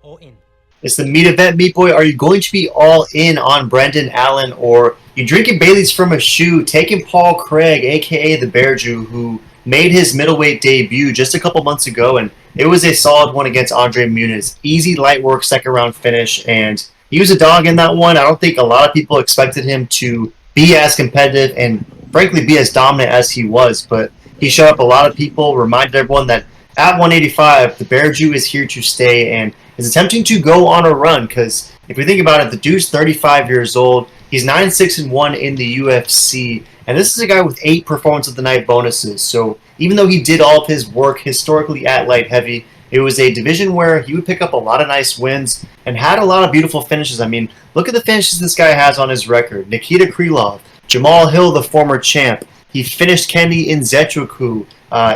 all in. It's the meat event, meat boy. Are you going to be all in on Brendan Allen, or you drinking Bailey's from a shoe, taking Paul Craig, aka the Bear Jew, who made his middleweight debut just a couple months ago, and it was a solid one against Andre Muniz. Easy light work, second round finish, and he was a dog in that one. I don't think a lot of people expected him to be as competitive and frankly be as dominant as he was, but he shut up a lot of people, reminded everyone that at 185, the Bear Jew is here to stay and is attempting to go on a run. Because if we think about it, the dude's 35 years old. He's 9-6-1 in the UFC, and this is a guy with 8 Performance of the Night bonuses. So even though he did all of his work historically at light heavy, it was a division where he would pick up a lot of nice wins and had a lot of beautiful finishes. I mean, look at the finishes this guy has on his record. Nikita Krylov, Jamal Hill, the former champ. He finished Kenny Nzechukwu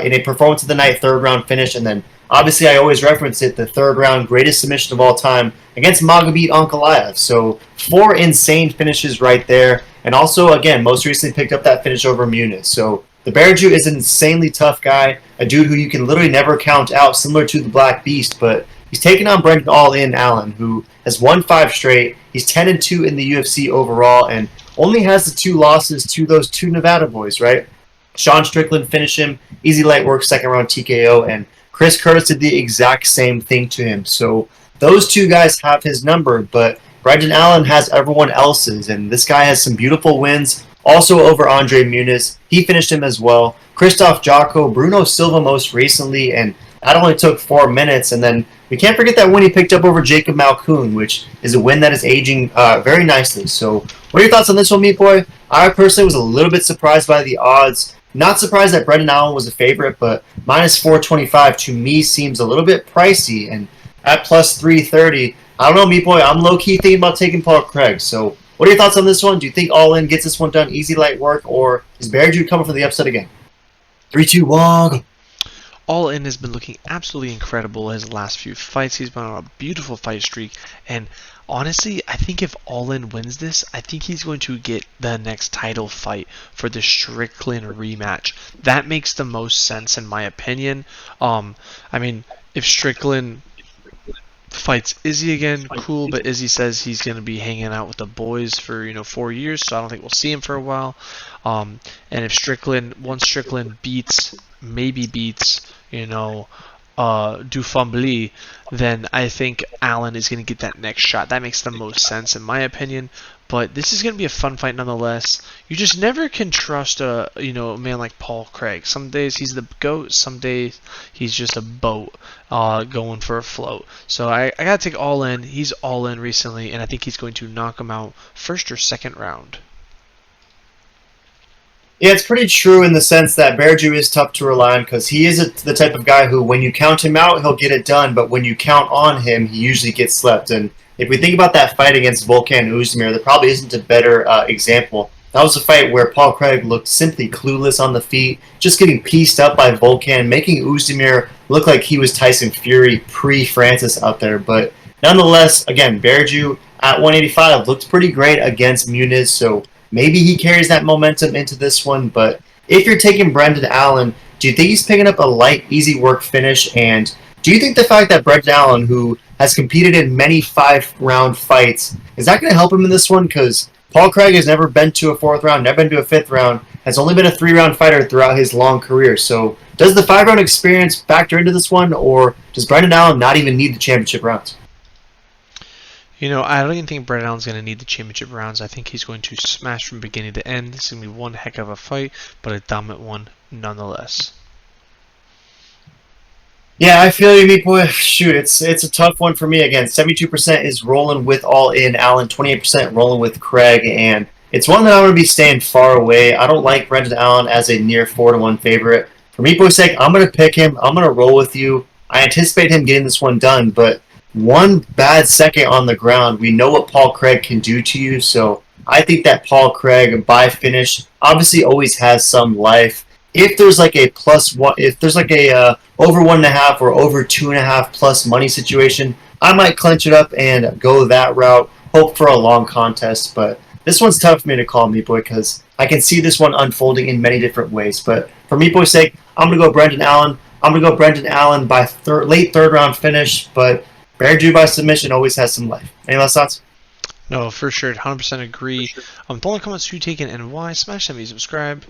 in a Performance of the Night third round finish, and then obviously I always reference it, the third round greatest submission of all time against Magomed Ankalaev. So 4 insane finishes right there, and also again most recently picked up that finish over Muniz. So the Bear Jew is an insanely tough guy, a dude who you can literally never count out, similar to the Black Beast, but he's taking on Brendan All-In Allen, who has won 5 straight. He's 10-2 in the UFC overall, and only has the 2 losses to those 2 Nevada boys, right? Sean Strickland finished him, easy light work, second round TKO, and Chris Curtis did the exact same thing to him. So those 2 guys have his number, but Brendan Allen has everyone else's, and this guy has some beautiful wins. Also over Andre Muniz, he finished him as well. Christoph Jocko, Bruno Silva most recently, and that only took 4 minutes. And then we can't forget that win he picked up over Jacob Malkoun, which is a win that is aging very nicely. So what are your thoughts on this one, Meat Boy? I personally was a little bit surprised by the odds. Not surprised that Brendan Allen was a favorite, but minus 425 to me seems a little bit pricey. And at plus 330, I don't know, Meat Boy, I'm low-key thinking about taking Paul Craig. So what are your thoughts on this one? Do you think All In gets this one done easy light work, or is Bear Jew coming for the upset again? 3, 2, 1. All In has been looking absolutely incredible his last few fights. He's been on a beautiful fight streak, and honestly, I think if All In wins this, I think he's going to get the next title fight for the Strickland rematch. That makes the most sense in my opinion. I mean, if Strickland fights Izzy again, cool, but Izzy says he's going to be hanging out with the boys for 4 years, so I don't think we'll see him for a while. And if once Strickland maybe beats Dufambly, then I think Allen is going to get that next shot. That makes the most sense in my opinion. But this is going to be a fun fight nonetheless. You just never can trust a man like Paul Craig. Some days he's the GOAT, some days he's just a boat going for a float. So I got to take All In. He's All In recently, and I think he's going to knock him out first or second round. Yeah, it's pretty true in the sense that Bear Jew is tough to rely on because he is the type of guy who, when you count him out, he'll get it done, but when you count on him, he usually gets slept. And if we think about that fight against Volkan Oezdemir, there probably isn't a better example. That was a fight where Paul Craig looked simply clueless on the feet, just getting pieced up by Volkan, making Oezdemir look like he was Tyson Fury pre-Francis out there. But nonetheless, again, Bear Jew at 185 looked pretty great against Muniz, so maybe he carries that momentum into this one. But if you're taking Brendan Allen, do you think he's picking up a light, easy work finish? And do you think the fact that Brendan Allen, who has competed in many 5-round fights, is that going to help him in this one? Because Paul Craig has never been to a 4th round, never been to a 5th round, has only been a 3-round fighter throughout his long career. So does the 5-round experience factor into this one, or does Brendan Allen not even need the championship rounds? I don't even think Brendan Allen's going to need the championship rounds. I think he's going to smash from beginning to end. This is going to be one heck of a fight, but a dominant one nonetheless. Yeah, I feel you, Meat Boy. Shoot, it's a tough one for me. Again, 72% is rolling with All In Allen, 28% rolling with Craig, and it's one that I'm going to be staying far away. I don't like Brendan Allen as a near 4-1 favorite. For Meat Boy's sake, I'm going to pick him. I'm going to roll with you. I anticipate him getting this one done, but one bad second on the ground, we know what Paul Craig can do to you, so I think that Paul Craig by finish obviously always has some life. If there's like a +1, if there's like a over 1.5 or over 2.5 plus money situation, I might clench it up and go that route, hope for a long contest. But this one's tough for me to call, Meat Boy, because I can see this one unfolding in many different ways. But for Meat Boy's sake, I'm going to go Brendan Allen. I'm going to go Brendan Allen by late 3rd round finish, but Bear Jew by submission always has some life. Any last thoughts? No, for sure, 100% agree. Follow, comments, who taken and why. Smash that, subscribe.